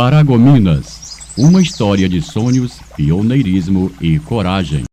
Paragominas, uma história de sonhos, pioneirismo e coragem.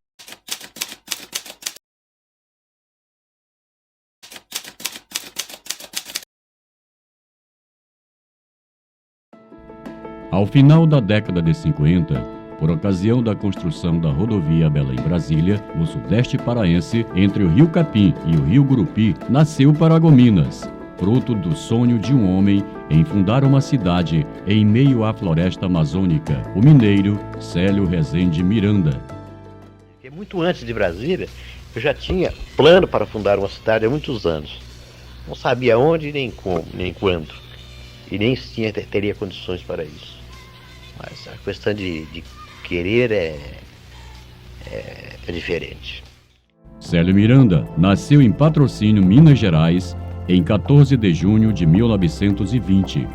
Ao final da década de 50, por ocasião da construção da rodovia Belém-Brasília, no sudeste paraense, entre o Rio Capim e o Rio Gurupi, nasceu Paragominas, fruto do sonho de um homem em fundar uma cidade em meio à floresta amazônica, o mineiro Célio Rezende Miranda. Muito antes de Brasília, eu já tinha plano para fundar uma cidade há muitos anos. Não sabia onde, nem como, nem quando, e nem se teria condições para isso. Mas a questão de querer é diferente. Célio Miranda nasceu em Patrocínio, Minas Gerais, em 14 de junho de 1920.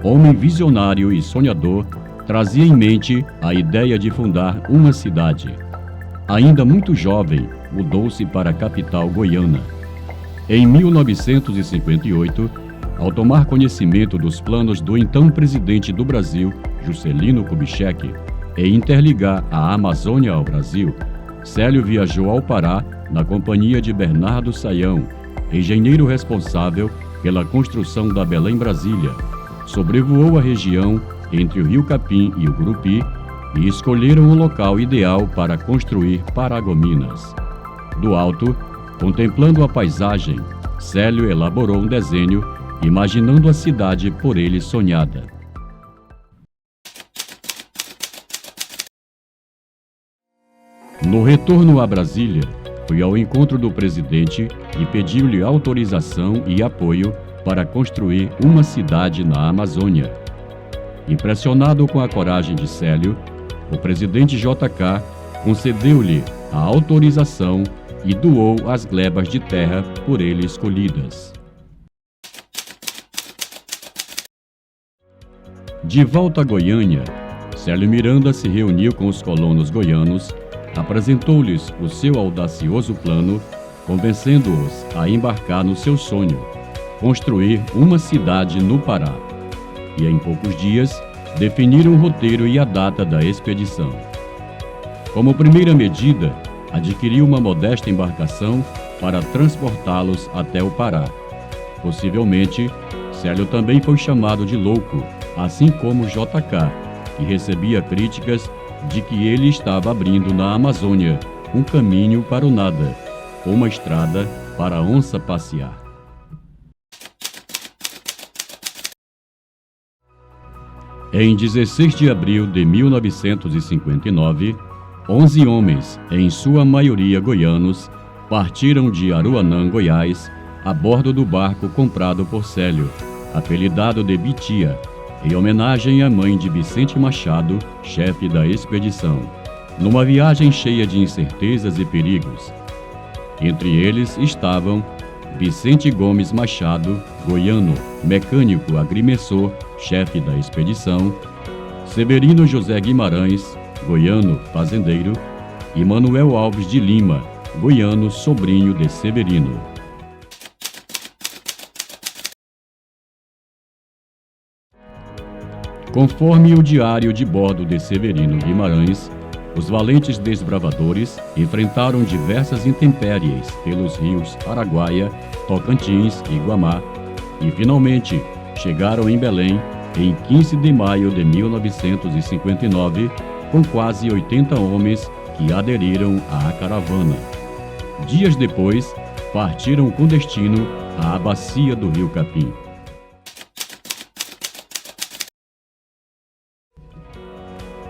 Homem visionário e sonhador, trazia em mente a ideia de fundar uma cidade. Ainda muito jovem, mudou-se para a capital goiana. Em 1958, ao tomar conhecimento dos planos do então presidente do Brasil, Juscelino Kubitschek, em interligar a Amazônia ao Brasil, Célio viajou ao Pará na companhia de Bernardo Sayão, engenheiro responsável pela construção da Belém-Brasília. Sobrevoou a região entre o Rio Capim e o Gurupi e escolheram o local ideal para construir Paragominas. Do alto, contemplando a paisagem, Célio elaborou um desenho imaginando a cidade por ele sonhada. No retorno a Brasília, foi ao encontro do presidente e pediu-lhe autorização e apoio para construir uma cidade na Amazônia. Impressionado com a coragem de Célio, o presidente JK concedeu-lhe a autorização e doou as glebas de terra por ele escolhidas. De volta a Goiânia, Célio Miranda se reuniu com os colonos goianos, apresentou-lhes o seu audacioso plano, convencendo-os a embarcar no seu sonho, construir uma cidade no Pará. E em poucos dias, definiram o roteiro e a data da expedição. Como primeira medida, adquiriu uma modesta embarcação para transportá-los até o Pará. Possivelmente, Célio também foi chamado de louco, assim como JK, que recebia críticas de que ele estava abrindo na Amazônia um caminho para o nada, uma estrada para a onça passear. Em 16 de abril de 1959, 11 homens, em sua maioria goianos, partiram de Aruanã, Goiás, a bordo do barco comprado por Célio, apelidado de Bitia, em homenagem à mãe de Vicente Machado, chefe da expedição, numa viagem cheia de incertezas e perigos. Entre eles estavam Vicente Gomes Machado, goiano, mecânico agrimensor, chefe da expedição, Severino José Guimarães, goiano, fazendeiro, e Manuel Alves de Lima, goiano, sobrinho de Severino. Conforme o diário de bordo de Severino Guimarães, os valentes desbravadores enfrentaram diversas intempéries pelos rios Araguaia, Tocantins e Guamá e, finalmente, chegaram em Belém em 15 de maio de 1959, com quase 80 homens que aderiram à caravana. Dias depois, partiram com destino à bacia do Rio Capim.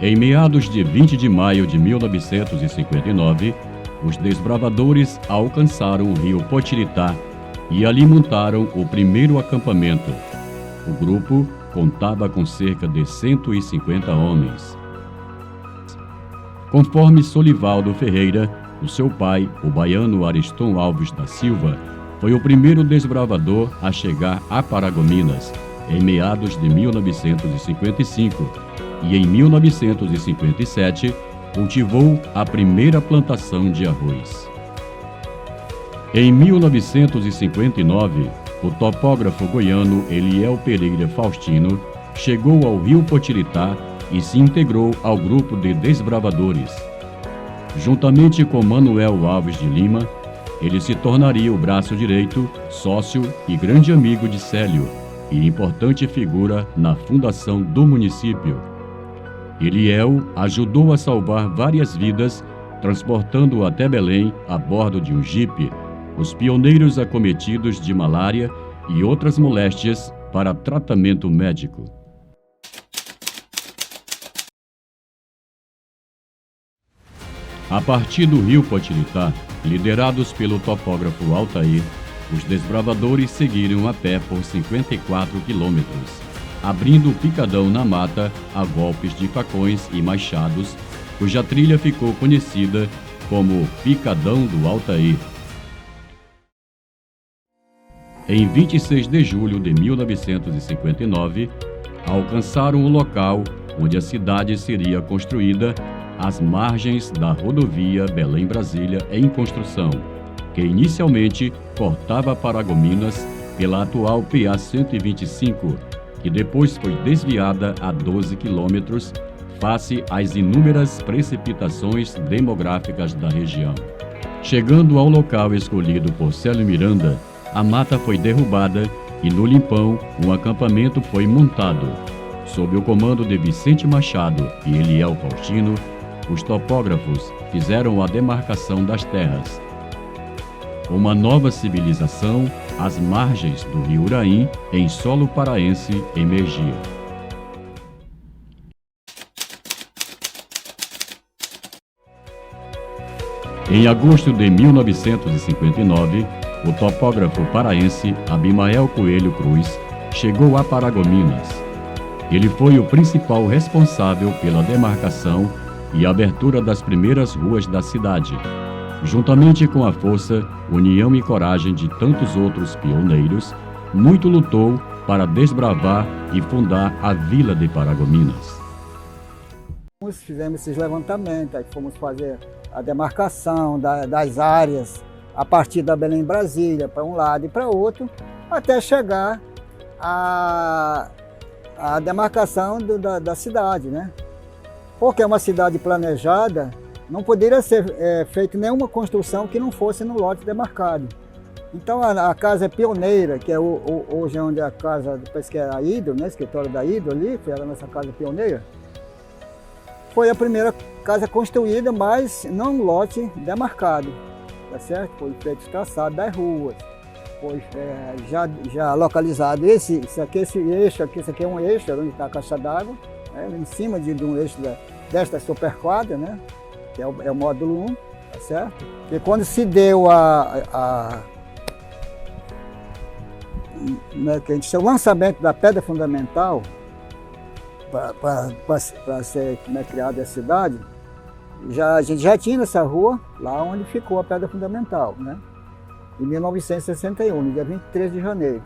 Em meados de 20 de maio de 1959, os desbravadores alcançaram o rio Potiritá e ali montaram o primeiro acampamento. O grupo contava com cerca de 150 homens. Conforme Solivaldo Ferreira, o seu pai, o baiano Ariston Alves da Silva, foi o primeiro desbravador a chegar a Paragominas, em meados de 1955, e em 1957 cultivou a primeira plantação de arroz. Em 1959, o topógrafo goiano Eliel Pereira Faustino chegou ao rio Potiritá e se integrou ao grupo de desbravadores. Juntamente com Manuel Alves de Lima, ele se tornaria o braço direito, sócio e grande amigo de Célio e importante figura na fundação do município. Eliel ajudou a salvar várias vidas, transportando até Belém a bordo de um jipe os pioneiros acometidos de malária e outras moléstias para tratamento médico. A partir do rio Potiritá, liderados pelo topógrafo Altair, os desbravadores seguiram a pé por 54 quilômetros, abrindo o picadão na mata a golpes de facões e machados, cuja trilha ficou conhecida como Picadão do Altair. Em 26 de julho de 1959, alcançaram o local onde a cidade seria construída às margens da rodovia Belém-Brasília em construção, que inicialmente cortava Paragominas pela atual PA 125, que depois foi desviada a 12 quilômetros face às inúmeras precipitações demográficas da região. Chegando ao local escolhido por Célio Miranda, a mata foi derrubada e no Limpão um acampamento foi montado. Sob o comando de Vicente Machado e Eliel Faustino, os topógrafos fizeram a demarcação das terras. Uma nova civilização às margens do rio Uraim, em solo paraense, emergia. Em agosto de 1959, o topógrafo paraense Abimael Coelho Cruz chegou a Paragominas. Ele foi o principal responsável pela demarcação e abertura das primeiras ruas da cidade, juntamente com a força, união e coragem de tantos outros pioneiros, muito lutou para desbravar e fundar a Vila de Paragominas. Fizemos esses levantamentos, aí fomos fazer a demarcação das áreas a partir da Belém-Brasília, para um lado e para outro, até chegar à demarcação da cidade, né? Porque é uma cidade planejada, não poderia ser feita nenhuma construção que não fosse no lote demarcado. Então a casa pioneira, que é hoje onde é a casa, depois que é a Hidro, né, escritório da Hidro ali, foi a nossa casa pioneira, foi a primeira casa construída, mas não um lote demarcado, tá certo? Foi feito o traçado das ruas, foi já localizado esse eixo aqui é um eixo onde está a caixa d'água, em cima de um eixo desta superquadra, né? Que é o módulo 1, tá certo? E quando se deu que a gente chama o lançamento da pedra fundamental para ser criada a cidade, a gente já tinha nessa rua, lá onde ficou a pedra fundamental, né? Em 1961, no dia 23 de janeiro.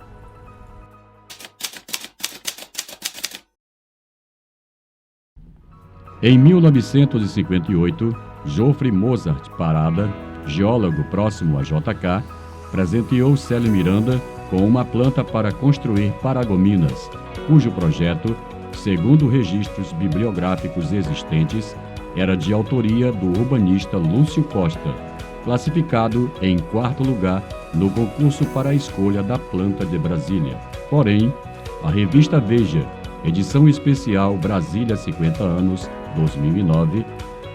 Em 1958, Jofre Mozart Parada, geólogo próximo a JK, presenteou Célio Miranda com uma planta para construir Paragominas, cujo projeto, segundo registros bibliográficos existentes, era de autoria do urbanista Lúcio Costa, classificado em 4º lugar no concurso para a escolha da planta de Brasília. Porém, a revista Veja, edição especial Brasília 50 anos, 2009,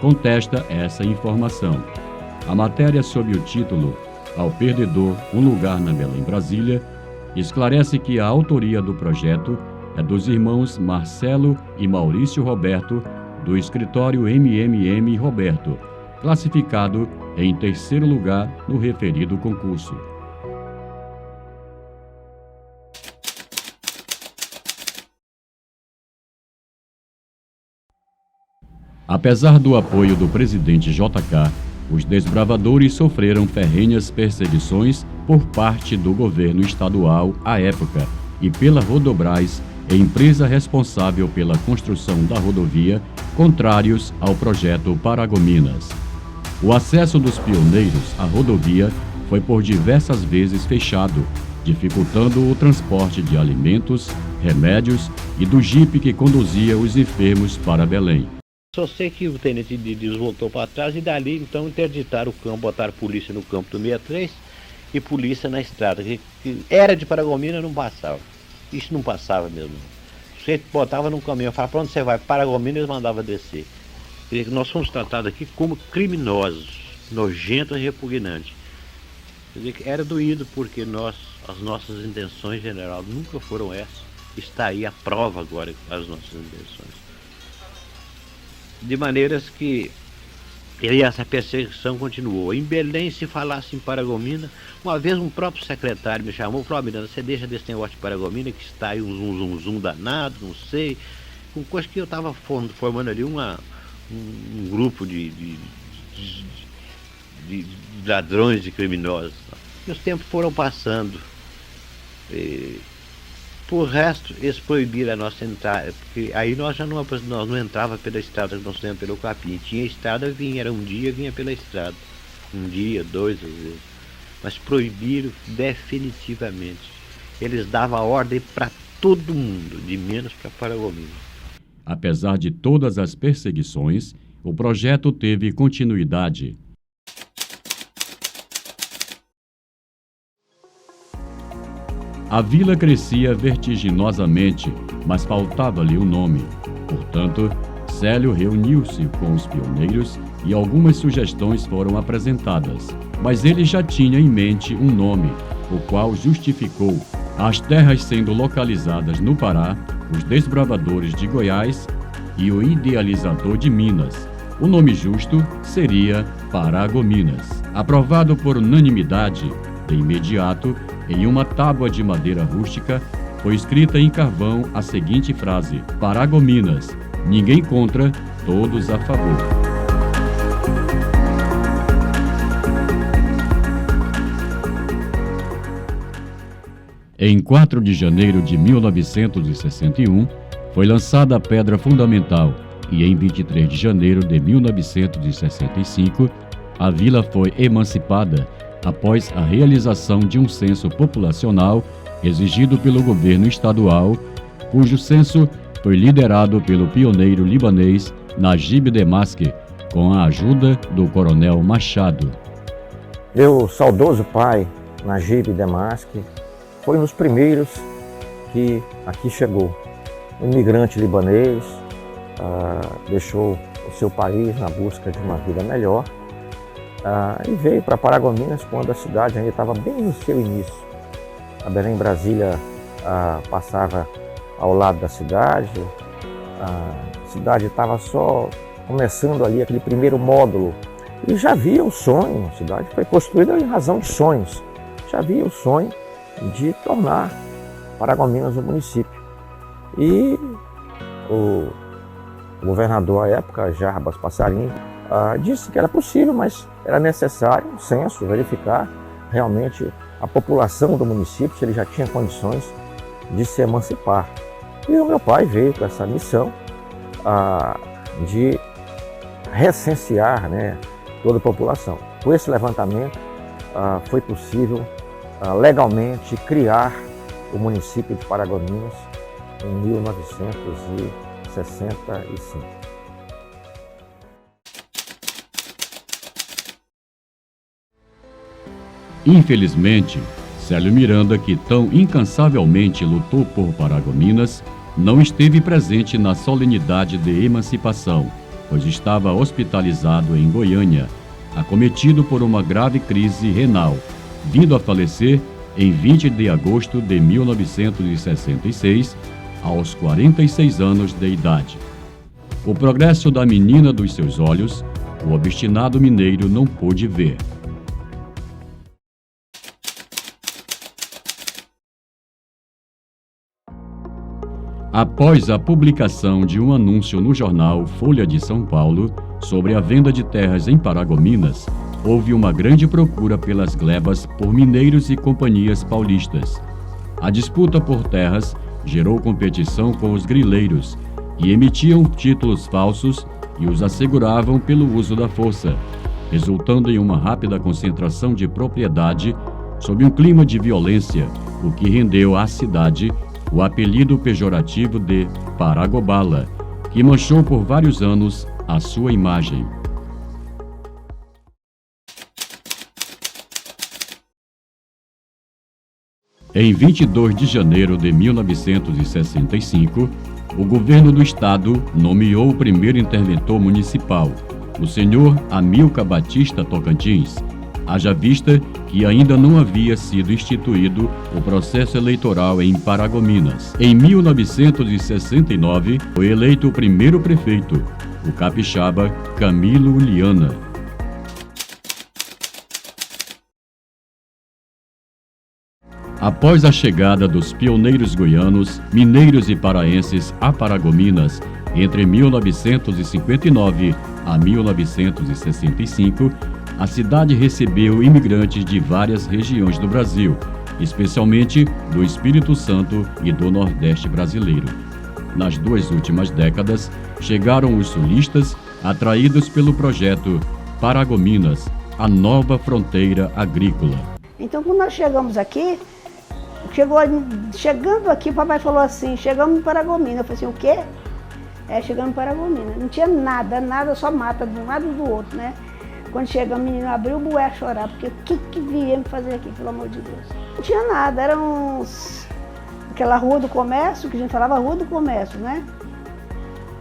contesta essa informação. A matéria sob o título Ao Perdedor, um lugar na Belém-Brasília, esclarece que a autoria do projeto é dos irmãos Marcelo e Maurício Roberto, do escritório MMM Roberto, classificado em 3º lugar no referido concurso. Apesar do apoio do presidente JK, os desbravadores sofreram ferrenhas perseguições por parte do governo estadual à época e pela Rodobras, empresa responsável pela construção da rodovia, contrários ao projeto Paragominas. O acesso dos pioneiros à rodovia foi por diversas vezes fechado dificultando o transporte de alimentos, remédios e do jipe que conduzia os enfermos para Belém. Só sei que o tenente Didius voltou para trás e dali então interditaram o campo, botaram polícia no campo do 63 e polícia na estrada, que era de Paragomina, não passava. Isso não passava mesmo. Você botava num caminhão, falava, para onde você vai? Paragomina, eles mandavam descer. Quer dizer, nós fomos tratados aqui como criminosos, nojentos e repugnantes. Quer dizer, que era doído porque as nossas intenções, general, nunca foram essas. Está aí a prova agora das nossas intenções. De maneiras que essa perseguição continuou. Em Belém, se falasse em Paragomina, uma vez um próprio secretário me chamou e falou, Miranda, você deixa desse negócio de Paragomina, que está aí um zum danado, não sei. Com coisa que eu estava formando ali um grupo de ladrões e criminosos. E os tempos foram passando. Por resto, eles proibiram a nossa entrada, porque aí nós não entrava pela estrada, nós íamos pelo capim. Tinha estrada, era um dia, vinha pela estrada. Um dia, 2 às vezes. Mas proibiram definitivamente. Eles davam ordem para todo mundo, de menos para Paragomina. Apesar de todas as perseguições, o projeto teve continuidade. A vila crescia vertiginosamente, mas faltava-lhe um nome. Portanto, Célio reuniu-se com os pioneiros e algumas sugestões foram apresentadas. Mas ele já tinha em mente um nome, o qual justificou, as terras sendo localizadas no Pará, os desbravadores de Goiás e o idealizador de Minas. O nome justo seria Paragominas. Aprovado por unanimidade, de imediato, em uma tábua de madeira rústica, foi escrita em carvão a seguinte frase: Paragominas, ninguém contra, todos a favor. Em 4 de janeiro de 1961, foi lançada a pedra fundamental e em 23 de janeiro de 1965, a vila foi emancipada após a realização de um censo populacional exigido pelo governo estadual, cujo censo foi liderado pelo pioneiro libanês Najib Demaski, com a ajuda do coronel Machado. Meu saudoso pai, Najib Demaski, foi um dos primeiros que aqui chegou. Um imigrante libanês, deixou o seu país na busca de uma vida melhor, e veio para Paragominas quando a cidade ainda estava bem no seu início. A Belém Brasília passava ao lado da cidade, a cidade estava só começando ali aquele primeiro módulo. E já havia o sonho, a cidade foi construída em razão de sonhos, já havia o sonho de tornar Paragominas um município. E o governador à época, Jarbas Passarinho, disse que era possível, mas era necessário um censo, verificar realmente a população do município, se ele já tinha condições de se emancipar. E o meu pai veio com essa missão de recensear, toda a população. Com esse levantamento, foi possível legalmente criar o município de Paragominas em 1965. Infelizmente, Célio Miranda, que tão incansavelmente lutou por Paragominas, não esteve presente na solenidade de emancipação, pois estava hospitalizado em Goiânia, acometido por uma grave crise renal, vindo a falecer em 20 de agosto de 1966, aos 46 anos de idade. O progresso da menina dos seus olhos, o obstinado mineiro não pôde ver. Após a publicação de um anúncio no jornal Folha de São Paulo sobre a venda de terras em Paragominas, houve uma grande procura pelas glebas por mineiros e companhias paulistas. A disputa por terras gerou competição com os grileiros, que emitiam títulos falsos e os asseguravam pelo uso da força, resultando em uma rápida concentração de propriedade sob um clima de violência o que rendeu à cidade o apelido pejorativo de Paragobala, que manchou por vários anos a sua imagem. Em 22 de janeiro de 1965, o governo do estado nomeou o primeiro interventor municipal, o senhor Amilcar Batista Tocantins, haja vista que ainda não havia sido instituído o processo eleitoral em Paragominas. Em 1969, foi eleito o primeiro prefeito, o capixaba Camilo Uliana. Após a chegada dos pioneiros goianos, mineiros e paraenses a Paragominas, entre 1959 a 1965, a cidade recebeu imigrantes de várias regiões do Brasil, especialmente do Espírito Santo e do Nordeste brasileiro. Nas 2 últimas décadas, chegaram os sulistas, atraídos pelo projeto Paragominas, a nova fronteira agrícola. Então, quando nós chegamos aqui, chegando aqui, o papai falou assim, chegamos em Paragominas. Eu falei assim, o quê? Chegamos em Paragominas. Não tinha nada, só mata de um lado e do outro, né? Quando chegamos, o menino abriu o bué a chorar, porque o que viemos fazer aqui, pelo amor de Deus? Não tinha nada, era aquela rua do comércio, que a gente falava rua do comércio, né?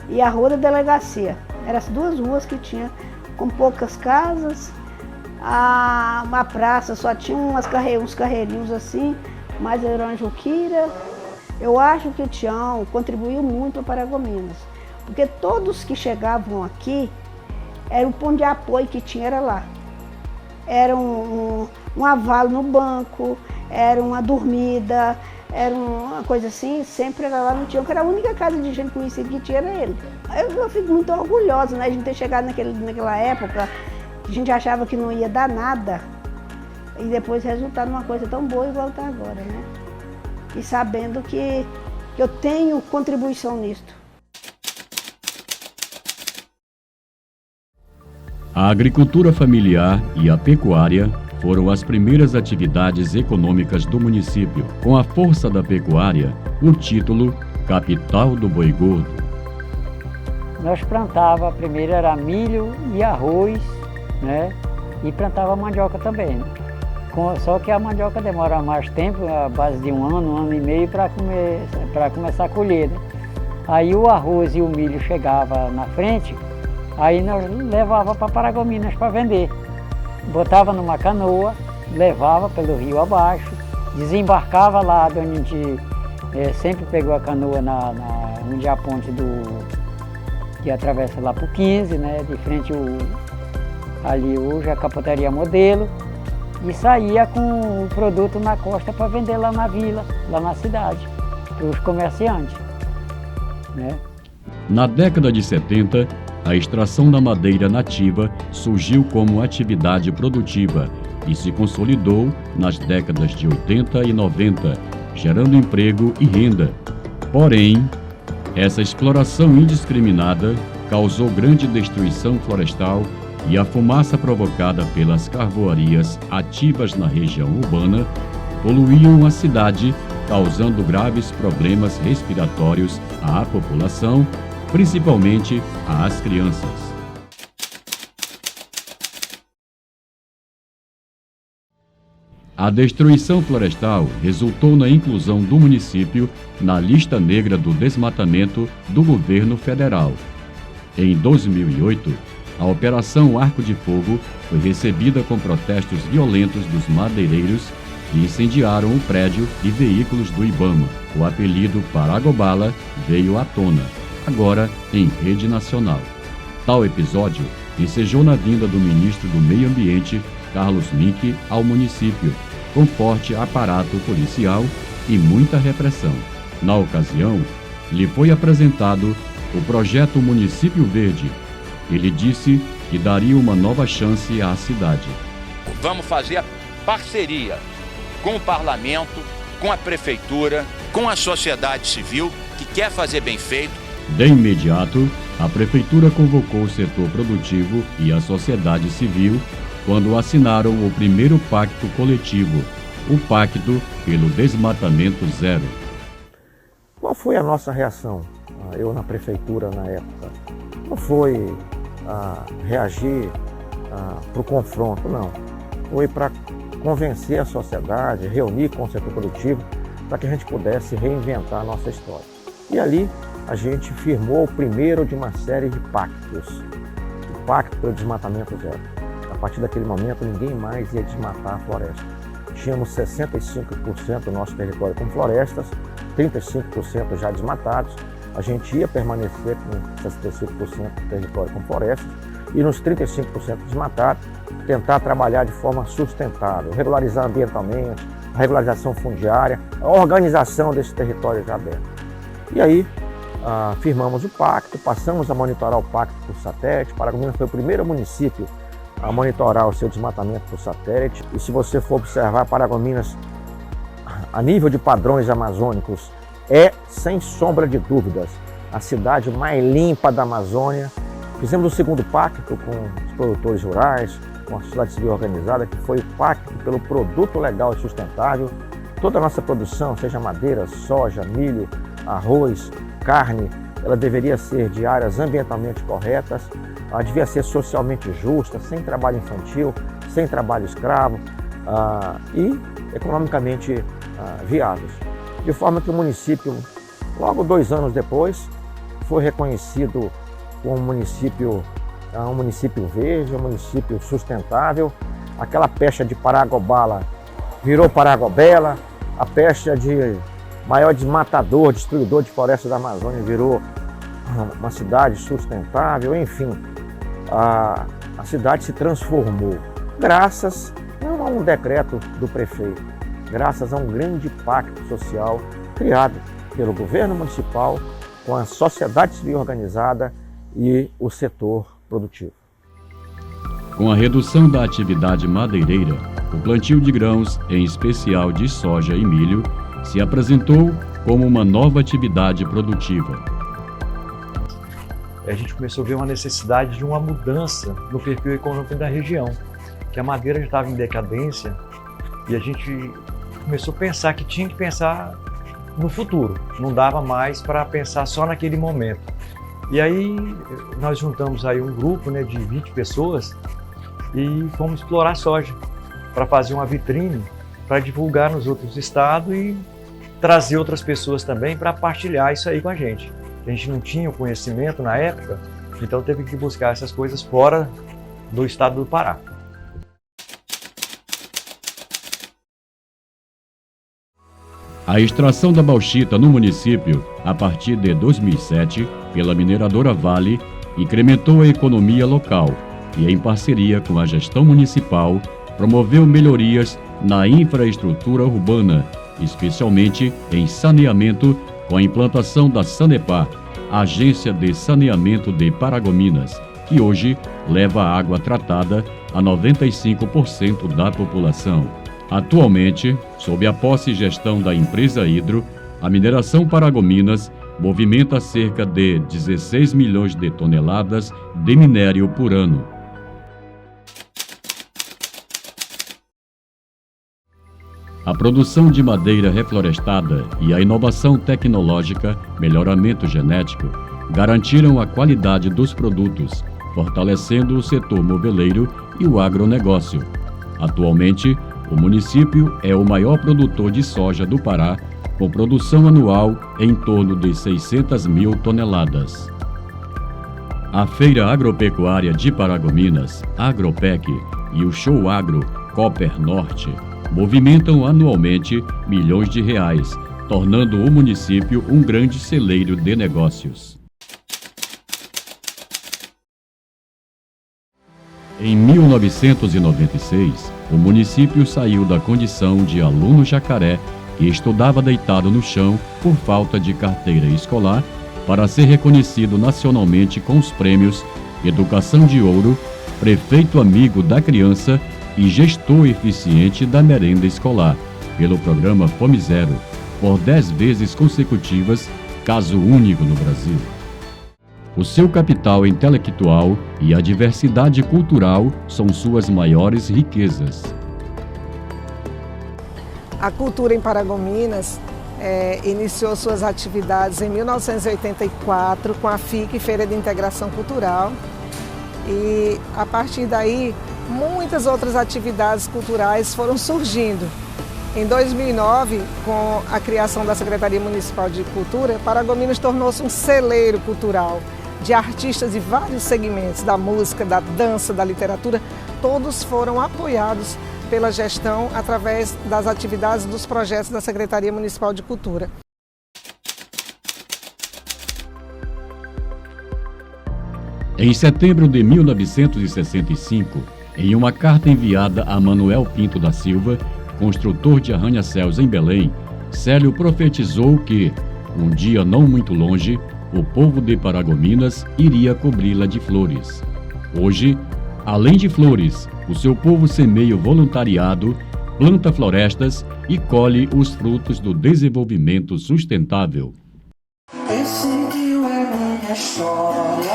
E a rua da delegacia. Eram as 2 ruas que tinha, com poucas casas. Uma praça só tinha uns carreirinhos assim, mas era uma juquira. Eu acho que o Tião contribuiu muito para Paragominas, porque todos que chegavam aqui, era o ponto de apoio que tinha, era lá. Era um avalo no banco, era uma dormida, era uma coisa assim, sempre era lá no Tião, que era a única casa de gente conhecida que tinha, era ele. Eu fico muito orgulhosa, né, de ter chegado naquela época, que a gente achava que não ia dar nada, e depois resultar numa coisa tão boa igual está agora, né? E sabendo que eu tenho contribuição nisto. A agricultura familiar e a pecuária foram as primeiras atividades econômicas do município, com a força da pecuária, o título Capital do Boi Gordo. Nós plantava, primeiro era milho e arroz, né? E plantava mandioca também, né? Só que a mandioca demora mais tempo, a base de um ano e meio para começar a colher, né? Aí o arroz e o milho chegava na frente, aí nós levava para Paragominas para vender. Botava numa canoa, levava pelo rio abaixo, desembarcava lá onde a gente sempre pegou a canoa onde é a ponte que atravessa lá para o 15, né? De frente ali hoje a Capotaria Modelo, e saía com o produto na costa para vender lá na vila, lá na cidade, para os comerciantes, né? Na década de 70, a extração da madeira nativa surgiu como atividade produtiva e se consolidou nas décadas de 80 e 90, gerando emprego e renda. Porém, essa exploração indiscriminada causou grande destruição florestal e a fumaça provocada pelas carvoarias ativas na região urbana poluíam a cidade, causando graves problemas respiratórios à população, principalmente às crianças. A destruição florestal resultou na inclusão do município na lista negra do desmatamento do governo federal. Em 2008, a Operação Arco de Fogo foi recebida com protestos violentos dos madeireiros que incendiaram o prédio e veículos do Ibama. O apelido Paragobala veio à tona, agora em rede nacional. Tal episódio ensejou na vinda do ministro do Meio Ambiente, Carlos Mink, ao município, com forte aparato policial e muita repressão. Na ocasião, lhe foi apresentado o projeto Município Verde. Ele disse que daria uma nova chance à cidade. Vamos fazer a parceria com o parlamento, com a prefeitura, com a sociedade civil, que quer fazer bem feito. De imediato, a prefeitura convocou o setor produtivo e a sociedade civil quando assinaram o primeiro pacto coletivo, o Pacto pelo Desmatamento Zero. Qual foi a nossa reação? Eu na prefeitura na época. Não foi reagir para o confronto, não. Foi para convencer a sociedade, reunir com o setor produtivo, para que a gente pudesse reinventar a nossa história. E ali a gente firmou o primeiro de uma série de pactos. O Pacto pelo Desmatamento Zero. A partir daquele momento, ninguém mais ia desmatar a floresta. Tínhamos 65% do nosso território com florestas, 35% já desmatados. A gente ia permanecer com 65% do território com florestas e nos 35% desmatados, tentar trabalhar de forma sustentável, regularizar ambientalmente, a regularização fundiária, a organização desse território já aberto. E aí, firmamos o pacto, passamos a monitorar o pacto por satélite. Paragominas foi o primeiro município a monitorar o seu desmatamento por satélite. E se você for observar Paragominas, a nível de padrões amazônicos, é, sem sombra de dúvidas, a cidade mais limpa da Amazônia. Fizemos o segundo pacto com os produtores rurais, com a sociedade civil organizada, que foi o pacto pelo produto legal e sustentável. Toda a nossa produção, seja madeira, soja, milho, arroz, carne, ela deveria ser de áreas ambientalmente corretas, ela devia ser socialmente justa, sem trabalho infantil, sem trabalho escravo e economicamente viáveis. De forma que o município, logo 2 anos depois, foi reconhecido como um município verde, um município sustentável. Aquela pecha de Paragobala virou Paragobela, a pecha de maior desmatador, destruidor de florestas da Amazônia virou uma cidade sustentável, enfim, a cidade se transformou, graças não a um decreto do prefeito, graças a um grande pacto social criado pelo governo municipal com a sociedade civil organizada e o setor produtivo. Com a redução da atividade madeireira, o plantio de grãos, em especial de soja e milho, se apresentou como uma nova atividade produtiva. A gente começou a ver uma necessidade de uma mudança no perfil econômico da região, que a madeira já estava em decadência e a gente começou a pensar que tinha que pensar no futuro, não dava mais para pensar só naquele momento. E aí nós juntamos aí um grupo, de 20 pessoas e fomos explorar soja para fazer uma vitrine, para divulgar nos outros estados e trazer outras pessoas também para partilhar isso aí com a gente. A gente não tinha o conhecimento na época, então teve que buscar essas coisas fora do estado do Pará. A extração da bauxita no município, a partir de 2007, pela mineradora Vale, incrementou a economia local e, em parceria com a gestão municipal, promoveu melhorias na infraestrutura urbana, especialmente em saneamento, com a implantação da Sanepar, Agência de Saneamento de Paragominas, que hoje leva água tratada a 95% da população. Atualmente, sob a posse e gestão da empresa Hidro, a mineração Paragominas movimenta cerca de 16 milhões de toneladas de minério por ano. A produção de madeira reflorestada e a inovação tecnológica, melhoramento genético, garantiram a qualidade dos produtos, fortalecendo o setor moveleiro e o agronegócio. Atualmente, o município é o maior produtor de soja do Pará, com produção anual em torno de 600 mil toneladas. A Feira Agropecuária de Paragominas, Agropec, e o Show Agro Cooper Norte movimentam anualmente milhões de reais, tornando o município um grande celeiro de negócios. Em 1996, o município saiu da condição de aluno jacaré que estudava deitado no chão por falta de carteira escolar para ser reconhecido nacionalmente com os prêmios Educação de Ouro, Prefeito Amigo da Criança e Gestor Eficiente da Merenda Escolar, pelo programa Fome Zero, por 10 vezes consecutivas, caso único no Brasil. O seu capital intelectual e a diversidade cultural são suas maiores riquezas. A cultura em Paragominas iniciou suas atividades em 1984 com a FIC, Feira de Integração Cultural. E a partir daí, muitas outras atividades culturais foram surgindo. Em 2009, com a criação da Secretaria Municipal de Cultura, Paragominas tornou-se um celeiro cultural de artistas de vários segmentos, da música, da dança, da literatura. Todos foram apoiados pela gestão através das atividades dos projetos da Secretaria Municipal de Cultura. Em setembro de 1965, em uma carta enviada a Manuel Pinto da Silva, construtor de arranha-céus em Belém, Célio profetizou que, um dia não muito longe, o povo de Paragominas iria cobri-la de flores. Hoje, além de flores, o seu povo semeia o voluntariado, planta florestas e colhe os frutos do desenvolvimento sustentável. Esse rio é minha história.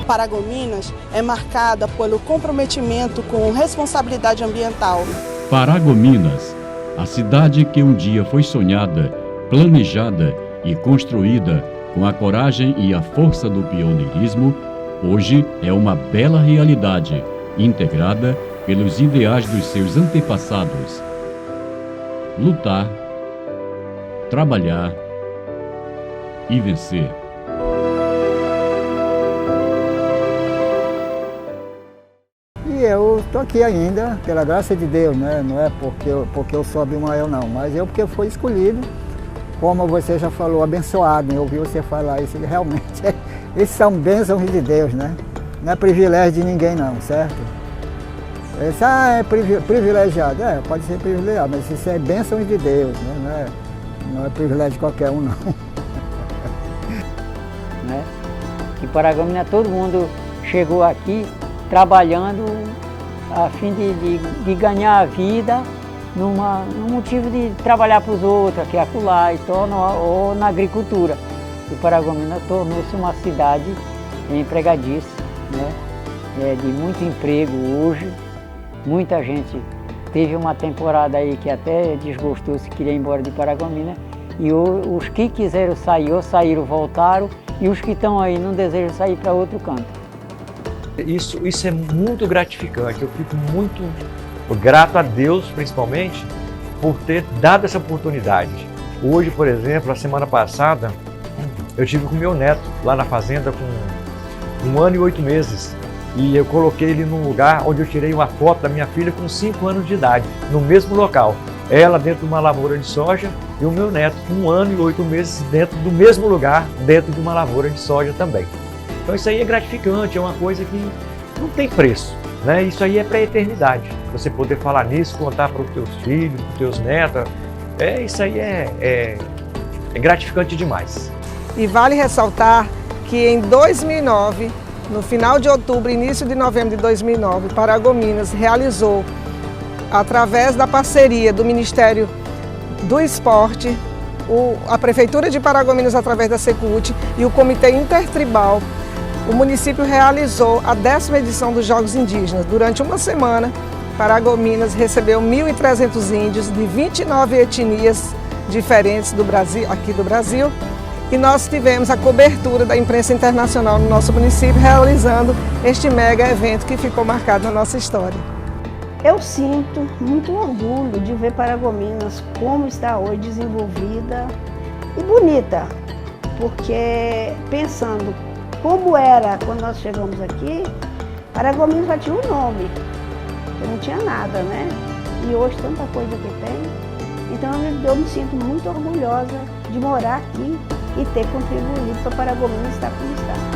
Paragominas é marcada pelo comprometimento com responsabilidade ambiental. Paragominas, a cidade que um dia foi sonhada, planejada e construída com a coragem e a força do pioneirismo, hoje é uma bela realidade, integrada pelos ideais dos seus antepassados. Lutar, trabalhar e vencer. E eu estou aqui ainda, pela graça de Deus, né? Não é porque eu sou Abimael, não, mas porque fui escolhido, como você já falou, abençoado, né? Eu ouvi você falar isso, realmente, esses são bênçãos de Deus, né? Não é privilégio de ninguém não, certo? Esse, é privilegiado, pode ser privilegiado, mas isso é bênçãos de Deus, né? Não é privilégio de qualquer um, não. Né? Que Paragominas, todo mundo chegou aqui trabalhando a fim de ganhar a vida num motivo de trabalhar para os outros, aqui acolá, ou na agricultura. E Paragominas tornou-se uma cidade empregadiça, né? De muito emprego hoje. Muita gente teve uma temporada aí que até desgostou, se queria ir embora de Paragominas. E os que quiseram sair, ou saíram, voltaram, e os que estão aí não desejam sair para outro canto. Isso é muito gratificante, eu fico muito grato a Deus, principalmente, por ter dado essa oportunidade. Hoje, por exemplo, a semana passada, eu estive com meu neto lá na fazenda com 1 ano e 8 meses. E eu coloquei ele num lugar onde eu tirei uma foto da minha filha com 5 anos de idade, no mesmo local. Ela dentro de uma lavoura de soja e o meu neto com 1 ano e 8 meses dentro do mesmo lugar, dentro de uma lavoura de soja também. Então isso aí é gratificante, é uma coisa que não tem preço, né? Isso aí é para a eternidade. Você poder falar nisso, contar para os teus filhos, para os teus netos, isso aí é gratificante demais. E vale ressaltar que em 2009, no final de outubro, início de novembro de 2009, Paragominas realizou, através da parceria do Ministério do Esporte, a Prefeitura de Paragominas, através da Secult, e o Comitê Intertribal, o município realizou a 10ª edição dos Jogos Indígenas. Durante uma semana, Paragominas recebeu 1.300 índios de 29 etnias diferentes do Brasil, aqui do Brasil. E nós tivemos a cobertura da imprensa internacional no nosso município, realizando este mega evento que ficou marcado na nossa história. Eu sinto muito orgulho de ver Paragominas como está hoje, desenvolvida e bonita, porque pensando como era quando nós chegamos aqui, Paragominas já tinha um nome, eu não tinha nada, né? E hoje tanta coisa que tem. Então eu me sinto muito orgulhosa de morar aqui e ter contribuído para Paragominas estar como está.